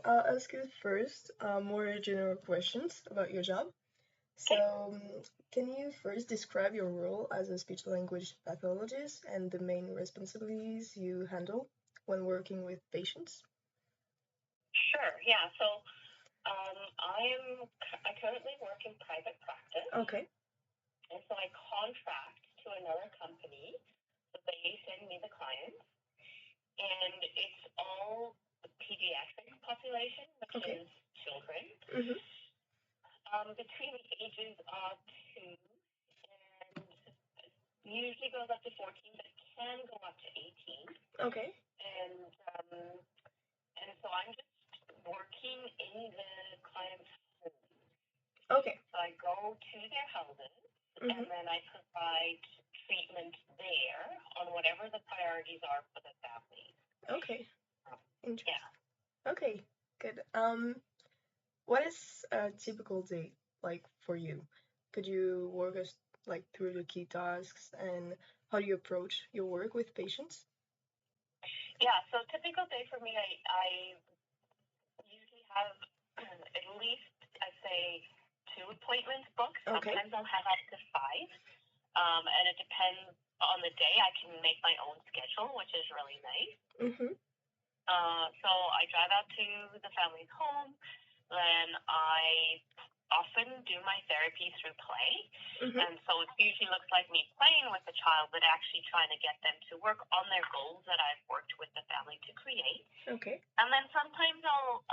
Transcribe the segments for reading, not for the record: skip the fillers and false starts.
I'll ask you first more general questions about your job. So, Okay. can you first describe your role as a speech language pathologist and the main responsibilities you handle when working with patients? Sure. Yeah. So I currently work in private practice, Okay. and so I contract to another company. So they send me the clients, and it's all the pediatric population, which Okay. is children, Mm-hmm. between the ages of 2 and usually goes up to 14, but can go up to 18. Okay. And so I'm just working in the client's home. Okay. So I go to their houses Mm-hmm. and then I provide treatment there on whatever the priorities are for the family. Okay. Interesting. Yeah. Okay. Good. What is a typical day like for you? Could you walk us like through the key tasks and how do you approach your work with patients? Yeah. So typical day for me, I usually have at least, I'd say, 2 appointments booked. Okay. Sometimes I'll have up to 5. And it depends on the day. I can make my own schedule, which is really nice. Mm-hmm. So I drive out to the family's home. Then I often do my therapy through play. Mm-hmm. And so it usually looks like me playing with the child, but actually trying to get them to work on their goals that I've worked with the family to create. Okay. And then sometimes I'll,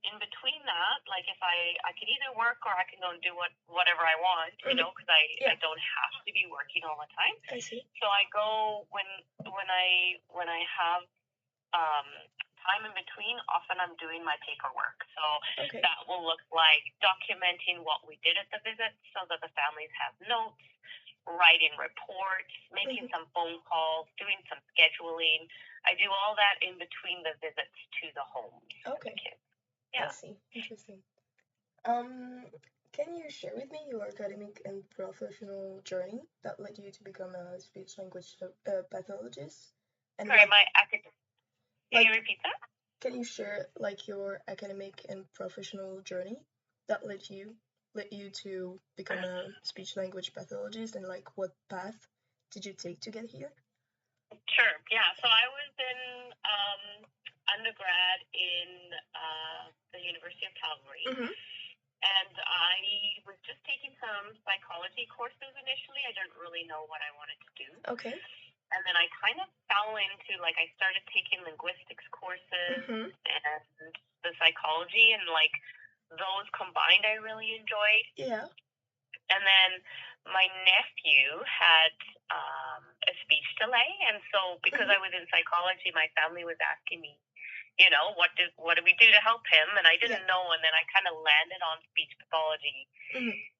in between that, like if I could either work or I can go and do whatever I want, because Yeah. I don't have to be working all the time. I see. So I go when I have um, time in between. Often I'm doing my paperwork. So Okay. that will look like documenting what we did at the visit, so that the families have notes, writing reports, making some phone calls, doing some scheduling. I do all that in between the visits to the homes for the Okay. kids. I Yeah. see. Interesting. Can you share with me your academic and professional journey that led you to become a speech language pathologist? And Sorry, what, my academic. Can you like, repeat that? can you share like your academic and professional journey that led you to become a speech language pathologist, and like what path did you take to get here? Sure. Yeah. So I was in undergrad in the University of Calgary, Mm-hmm. and I was just taking some psychology courses initially. I didn't really know what I wanted to do. Okay. And then I kind of fell into, like, I started taking linguistics courses Mm-hmm. and the psychology, and like those combined, I really enjoyed. Yeah. And then my nephew had a speech delay, and so because I was in psychology, my family was asking me, what do we do to help him? And I didn't know, and then I kind of landed on speech pathology. Mm-hmm.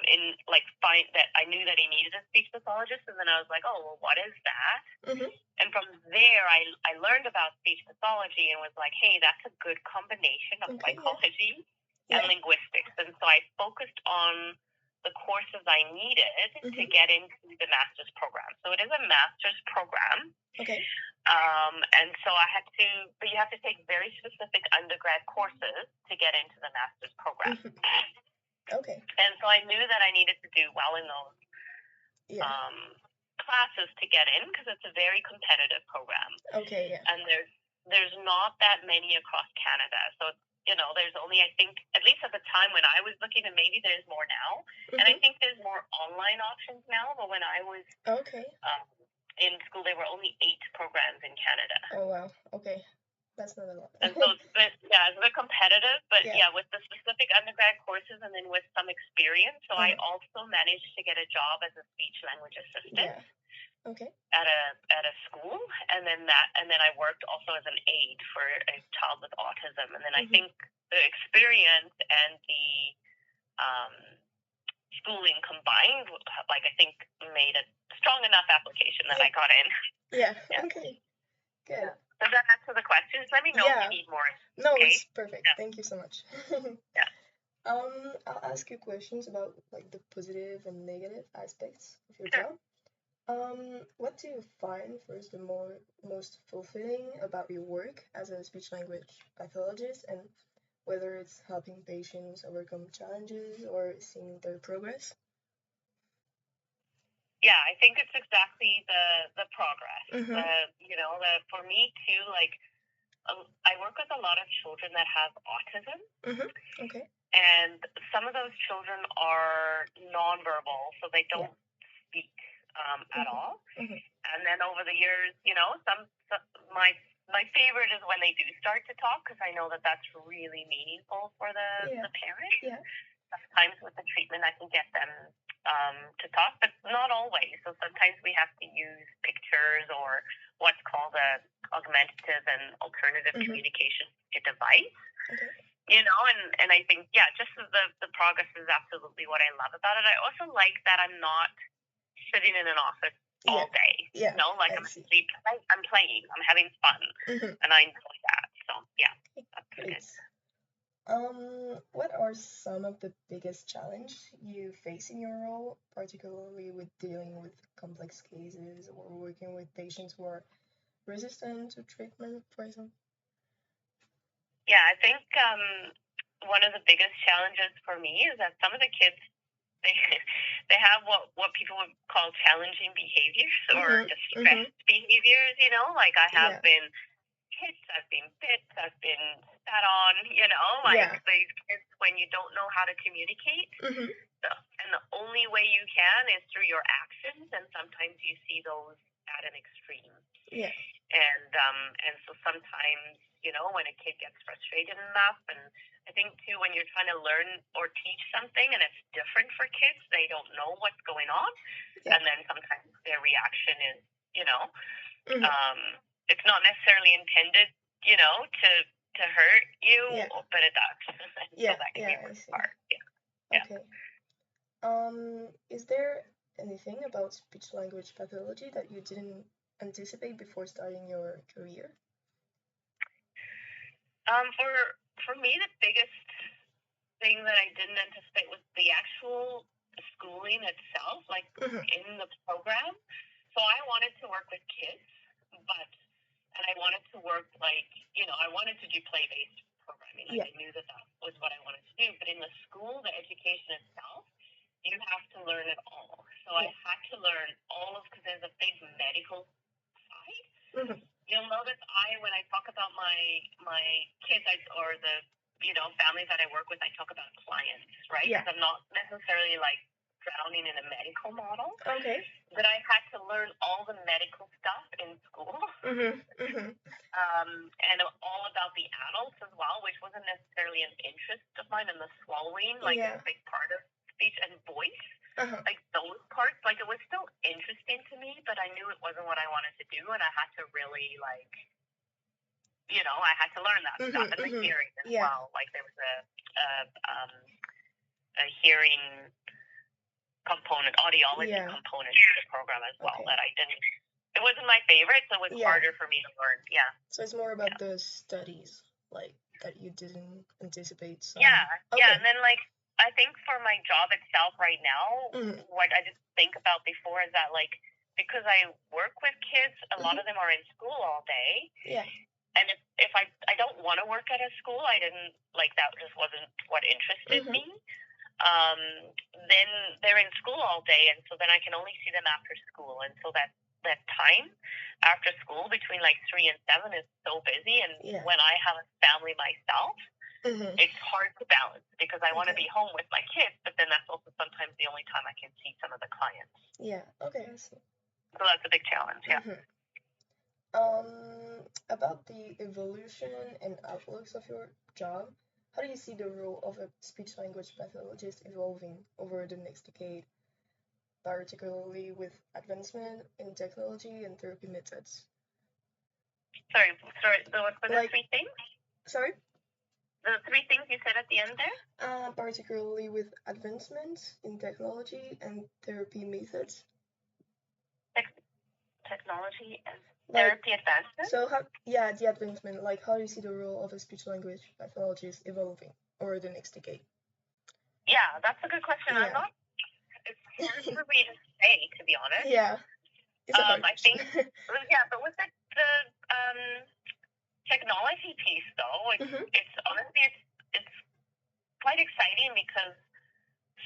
In like find that I knew that he needed a speech pathologist, and then I was like, oh well, what is that? Mm-hmm. And from there, I learned about speech pathology and was like, hey, that's a good combination of Okay. psychology Yeah. and linguistics. And so I focused on the courses I needed to Mm-hmm. get into the master's program. So it is a master's program. Okay. And so but you have to take very specific undergrad courses to get into the master's program. Mm-hmm. Okay. And so I knew that I needed to do well in those Yeah. classes to get in, because it's a very competitive program. Okay. Yeah. And there's not that many across Canada. So there's only, I think, at least at the time when I was looking, and maybe there's more now. Mm-hmm. And I think there's more online options now. But when I was Okay. in school, there were only 8 programs in Canada. Oh wow. Okay. That's not a lot. And so it's a bit competitive, but Yeah. with the specific undergrad courses and then with some experience. So I also managed to get a job as a speech language assistant. Yeah. Okay. At a school, and then I worked also as an aide for a child with autism, and then I think the experience and the schooling combined, like I think, made a strong enough application that I got in. Yeah. Okay. Good. Yeah. Does that answer the questions? Let me know if you need more. No, okay? it's perfect. Yeah. Thank you so much. Yeah. I'll ask you questions about like the positive and negative aspects of your job. What do you find first the most fulfilling about your work as a speech language pathologist, and whether it's helping patients overcome challenges or seeing their progress? Yeah, I think it's exactly the progress. Mm-hmm. For me too, like I work with a lot of children that have autism, Mm-hmm. Okay. and some of those children are nonverbal, so they Yeah. don't speak at Mm-hmm. all. Mm-hmm. And then over the years, some my favorite is when they do start to talk, because I know that that's really meaningful for Yeah. the parent. Yeah. Sometimes with the treatment, I can get them to talk, but not always. So sometimes we have to use pictures or what's called a augmentative and alternative Mm-hmm. communication device. Okay. And I think, yeah, just the progress is absolutely what I love about it. I also like that I'm not sitting in an office all day. Yeah. Like I I'm see. asleep. I'm playing. I'm having fun, Mm-hmm. and I enjoy that. So yeah, that's Great. good. What are some of the biggest challenge you face in your role, particularly with dealing with complex cases or working with patients who are resistant to treatment, for example? Yeah, I think one of the biggest challenges for me is that some of the kids they they have what people would call challenging behaviors or distressed behaviors. Like I have been hit, I've been bit, I've been spat on. These kids when you don't know how to communicate. Mm-hmm. And the only way you can is through your actions, and sometimes you see those at an extreme. Yeah. And so sometimes, when a kid gets frustrated enough, and I think too when you're trying to learn or teach something and it's different for kids, they don't know what's going on, and then sometimes their reaction is, it's not necessarily intended, to hurt you, but it does. So that can be really hard. Yeah. Okay. Is there anything about speech language pathology that you didn't anticipate before starting your career? For me, the biggest thing that I didn't anticipate was the actual schooling itself, like in the program. So I wanted to work with kids, and I wanted to work I wanted to do play-based programming. I knew that was what I wanted to do. But in the school, the education itself, you have to learn it all. So I had to learn all because there's a big medical side. Mm-hmm. You'll notice when I talk about my kids or the families that I work with, I talk about clients, right? Because I'm not necessarily drowning in a medical model. Okay. But I had to learn all the medical stuff in school. And all about the adults as well, which wasn't necessarily an interest of mine, and the swallowing, a big part of speech and voice. Those parts, it was still interesting to me, but I knew it wasn't what I wanted to do, and I had to really I had to learn that stuff, and the hearing as well. There was a hearing component, audiology component to the program as well that I didn't. It wasn't my favorite, so it was harder for me to learn. Yeah. So it's more about the studies, that you didn't anticipate. Yeah. And then I think for my job itself right now, what I just think about before is that because I work with kids, a lot of them are in school all day. Yeah. And if I don't want to work at a school, I didn't that just wasn't what interested me. Then they're in school all day, and so then I can only see them after school, and so that time after school between 3 and 7 is so busy, and when I have a family myself, it's hard to balance because I want to be home with my kids, but then that's also sometimes the only time I can see some of the clients. Yeah. Okay. I see. So that's a big challenge. Yeah. About the evolution and outlooks of your job, how do you see the role of a speech language pathologist evolving over the next decade, particularly with advancement in technology and therapy methods? Sorry. So what were the 3 things? Sorry? The 3 things you said at the end there? Particularly with advancements in technology and therapy methods. Technology and therapy advancement? So the advancement, how do you see the role of a speech language pathologist evolving over the next decade? Yeah, that's a good question. It's hard for me to say, to be honest. Yeah. It's a hard I think, question. yeah, but with the technology piece, though, Mm-hmm. it's honestly, it's quite exciting because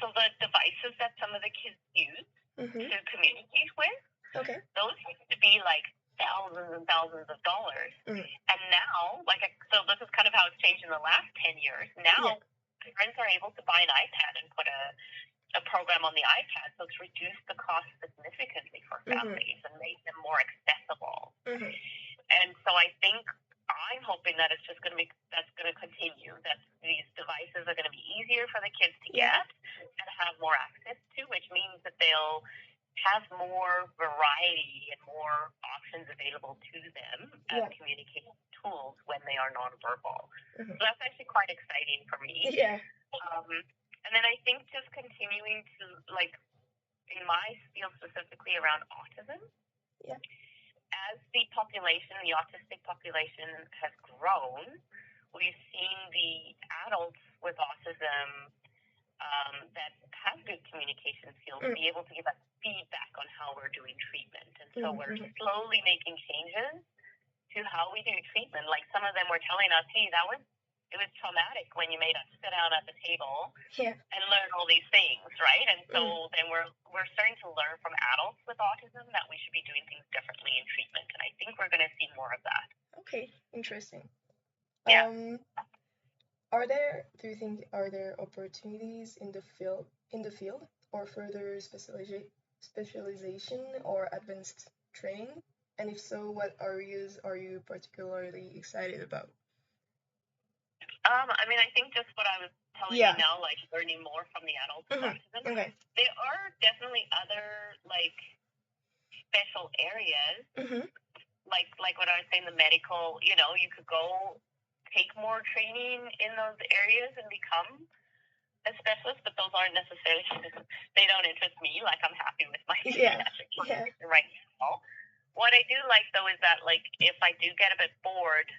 so the devices that some of the kids use Mm-hmm. to communicate with, Okay. those used to be like thousands and thousands of dollars. Mm. And now, so this is kind of how it's changed in the last 10 years. Yeah. Now, parents are able to buy an iPad and put a program on the iPad, so it's reduced the cost significantly for families and made them more accessible. Mm-hmm. And so I think I'm hoping that it's just going to be that's going to continue. That these devices are going to be easier for the kids to Yeah. get and have more access to, which means that they'll have more variety and more options available to them as Yeah. communication tools when they are nonverbal. Mm-hmm. So that's actually quite exciting for me. Yeah. And then I think just continuing to, like, in my field specifically around autism, Yeah. as the population, the autistic population has grown, we've seen the adults with autism that have good communication skills be able to give us feedback on how we're doing treatment. And so we're slowly making changes to how we do treatment. Like some of them were telling us, hey, it was traumatic when you made us sit down at the table and learn all these things, right? And so then we're starting to learn from adults with autism that we should be doing things differently in treatment. And I think we're going to see more of that. Okay, interesting. Yeah. Do you think are there opportunities in the field or further specialization or advanced training? And if so, what areas are you particularly excited about? I mean, I think just what I was telling you now, like learning more from the adults with autism. Okay. There are definitely other like special areas, like what I was saying, the medical. You know, you could go take more training in those areas and become a specialist, but those aren't necessarily they don't interest me. Like I'm happy with my pediatric right now. What I do like though is that like if I do get a bit bored,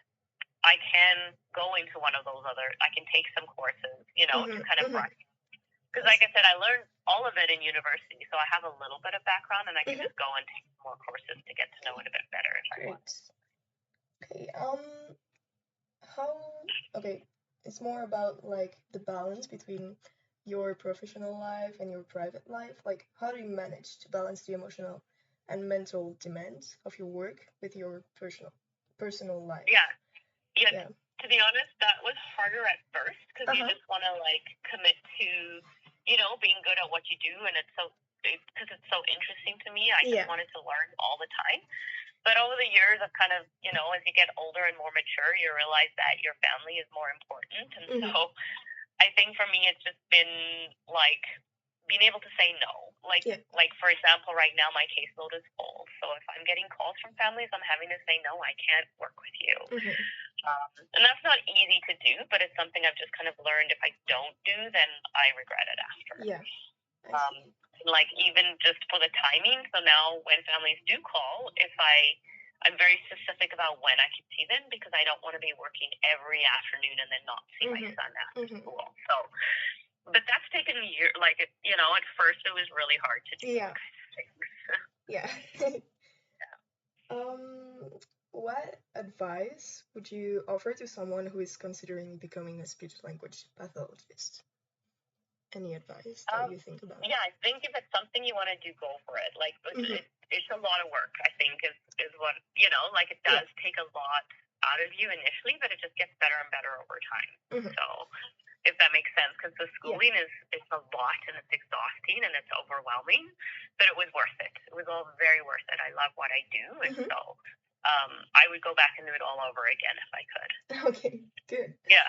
I can go into one of those other. I can take some courses, you know, to kind of brush. Because like I said, I learned all of it in university, so I have a little bit of background, and I can just go and take more courses to get to know it a bit better if I want. Okay. Okay, it's more about like the balance between your professional life and your private life. Like, how do you manage to balance the emotional and mental demands of your work with your personal life? Yeah. To be honest, that was harder at first because you just want to like commit to, you know, being good at what you do, and because it's so interesting to me. I just wanted to learn all the time. But over the years of kind of, you know, as you get older and more mature, you realize that your family is more important. And so I think for me, it's just been like being able to say no. Like for example, right now my caseload is full. So if I'm getting calls from families, I'm having to say, no, I can't work with you. And that's not easy to do, but it's something I've just kind of learned. If I don't do, then I regret it after. Yeah. Like even just for the timing. So now when families do call, I'm very specific about when I can see them because I don't want to be working every afternoon and then not see my son after school. So, but that's taken years. Like, you know, at first it was really hard to do. Yeah. What advice would you offer to someone who is considering becoming a speech language pathologist? Any advice that you think about? Yeah, I think if it's something you want to do, go for it. Like, it's a lot of work, I think, is what, you know, like it does take a lot out of you initially, but it just gets better and better over time. So, if that makes sense, because the schooling is a lot and it's exhausting and it's overwhelming, but it was worth it. It was all very worth it. I love what I do, and so I would go back and do it all over again if I could. Okay, good. Yeah.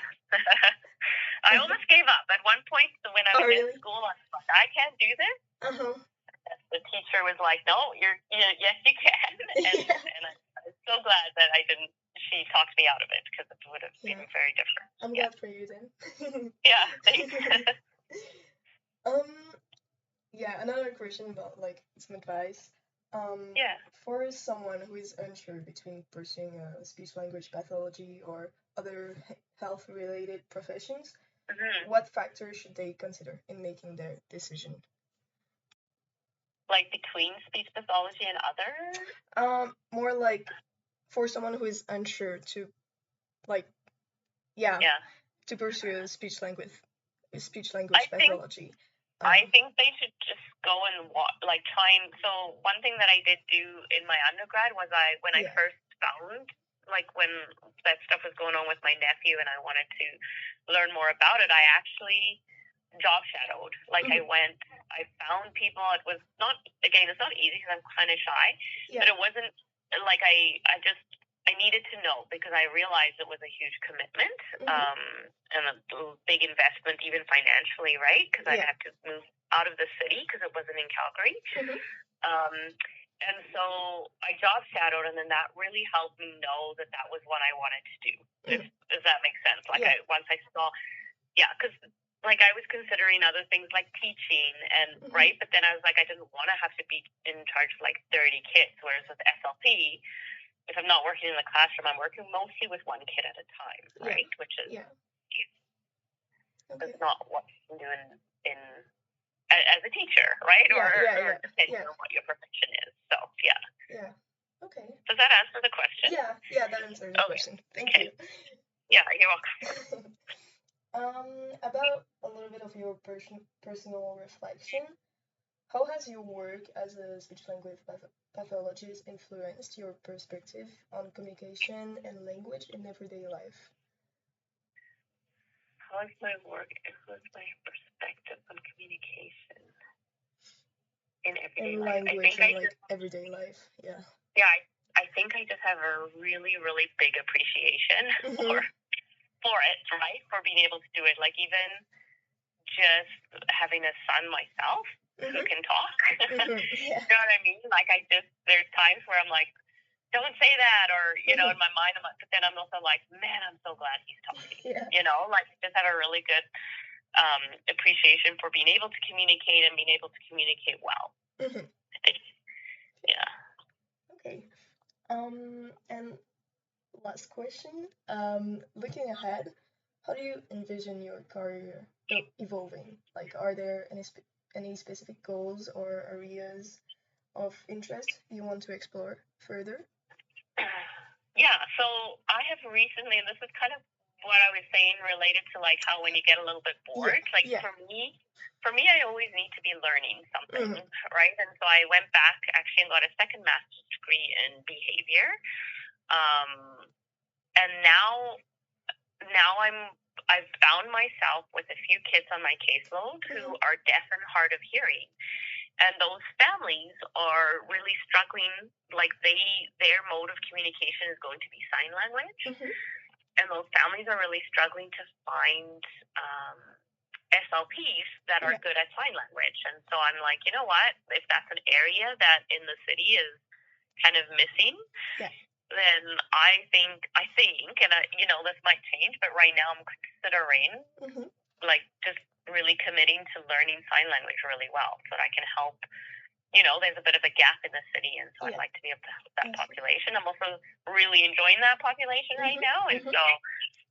I almost gave up at one point when I was in school. I was like, I can't do this. The teacher was like, no, yes, you can. And I'm so glad that I didn't. She talked me out of it because it would have been very different. I'm glad for you then. Yeah, thanks. Another question about like some advice. For someone who is unsure between pursuing a speech language pathology or other health related professions, what factors should they consider in making their decision? Like between speech pathology and other? More like for someone who is unsure to, like, yeah, to pursue speech language pathology. I think they should just go and try and. So one thing that I did do in my undergrad was when I first found, like, when that stuff was going on with my nephew and I wanted to learn more about it, I actually job shadowed. Like, I found people. It was not, again, it's not easy because I'm kind of shy, but it wasn't like I needed to know because I realized it was a huge commitment, and a big investment, even financially, right? Because I had to move out of the city because it wasn't in Calgary. And so I job shadowed, and then that really helped me know that that was what I wanted to do. Does that make sense? Like, once I saw, because like I was considering other things like teaching and right, but then I was like, I didn't want to have to be in charge of like 30 kids, whereas with SLP, if I'm not working in the classroom, I'm working mostly with one kid at a time, right? Which is that's not what I'm doing as a teacher, right? Or depending on what your profession is. So Yeah. Okay. Does that answer the question? Yeah, that answers the question. Thank you. Yeah, you're welcome. About a little bit of your personal reflection, how has your work as a speech language pathologist influenced your perspective on communication and language in everyday life? How has my work influenced my perspective on communication in everyday life? Language and like everyday life, Yeah, I think I just have a really, really big appreciation for it, right? For being able to do it. Like, even just having a son myself who can talk. You know what I mean? Like, there's times where I'm like, don't say that, or, you know, in my mind, but then I'm also like, man, I'm so glad he's talking. You know, like, just have a really good appreciation for being able to communicate and being able to communicate well. Yeah. Okay. And last question. Looking ahead, how do you envision your career evolving? Like, are there any specific goals or areas of interest you want to explore further? Yeah, so I have recently, and this is kind of what I was saying related to like how when you get a little bit bored, for me, I always need to be learning something, right? And so I went back actually and got a second master's degree in behavior, and now I've found myself with a few kids on my caseload who are deaf and hard of hearing. And those families are really struggling, like their mode of communication is going to be sign language. And those families are really struggling to find SLPs that are good at sign language. And so I'm like, you know what, if that's an area that in the city is kind of missing, then I think, and you know, this might change, but right now I'm considering like just really committing to learning sign language really well so that I can help. You know, there's a bit of a gap in the city, and so I'd like to be able to help that population. I'm also really enjoying that population right now, and so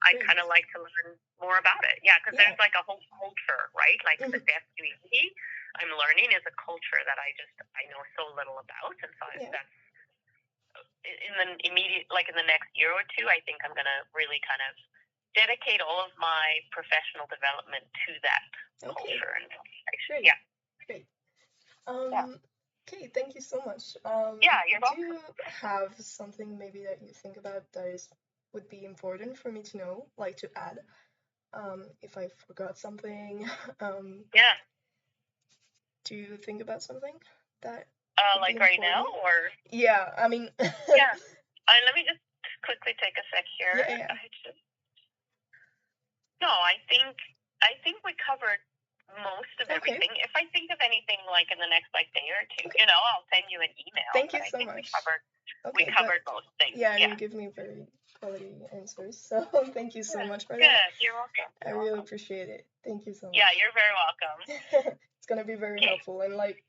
I kind of like to learn more about it. Yeah, because there's like a whole culture, right? Like the deaf community, I'm learning is a culture that I know so little about, and so that's in the immediate, like in the next year or two, I think I'm gonna really kind of dedicate all of my professional development to that culture and great. Great. Okay, thank you so much. You're welcome. Do you have something maybe that you think about that would be important for me to know, like to add? If I forgot something. Do you think about something that? Like right now, or? Yeah, I mean. Let me just quickly take a sec here. Yeah. No, I think we covered most of everything. If I think of anything like in the next like day or two, you know, I'll send you an email. Thank you so much. We covered most things. Yeah, and you give me very quality answers. So thank you so much for that. Good, you're welcome. I really appreciate it. Thank you so much. Yeah, you're very welcome. It's gonna be very helpful, and like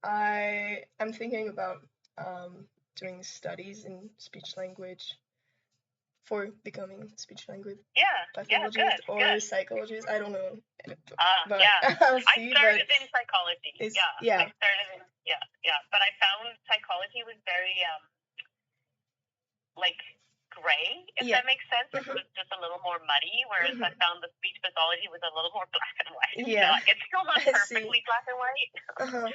I'm thinking about doing studies in speech language for becoming speech language Yeah, pathologist good, or good. psychologist. I don't know, but Yeah. I'll I see. started But in psychology. it's Yeah, yeah. I started in but I found psychology was very like gray, if Yeah. that makes sense. Like it was just a little more muddy, whereas I found the speech pathology was a little more black and white. Yeah. It's still not I perfectly see. black and white, Uh-huh.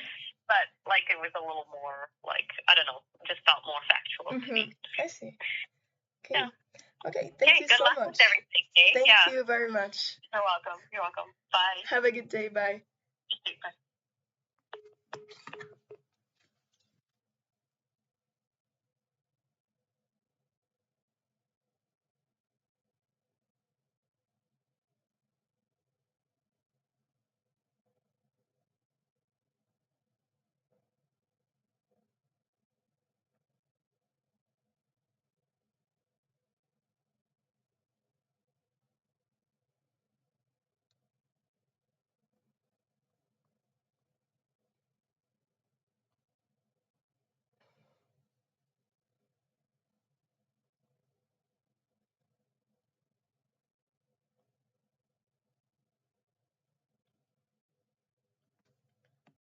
but like it was a little more like I don't know, just felt more factual to me. I see. Okay. Yeah. Okay. Thank Okay, you good so luck much. with everything, eh? Thank Yeah. you very much. You're welcome. You're welcome. Bye. Have a good day. Bye. Bye.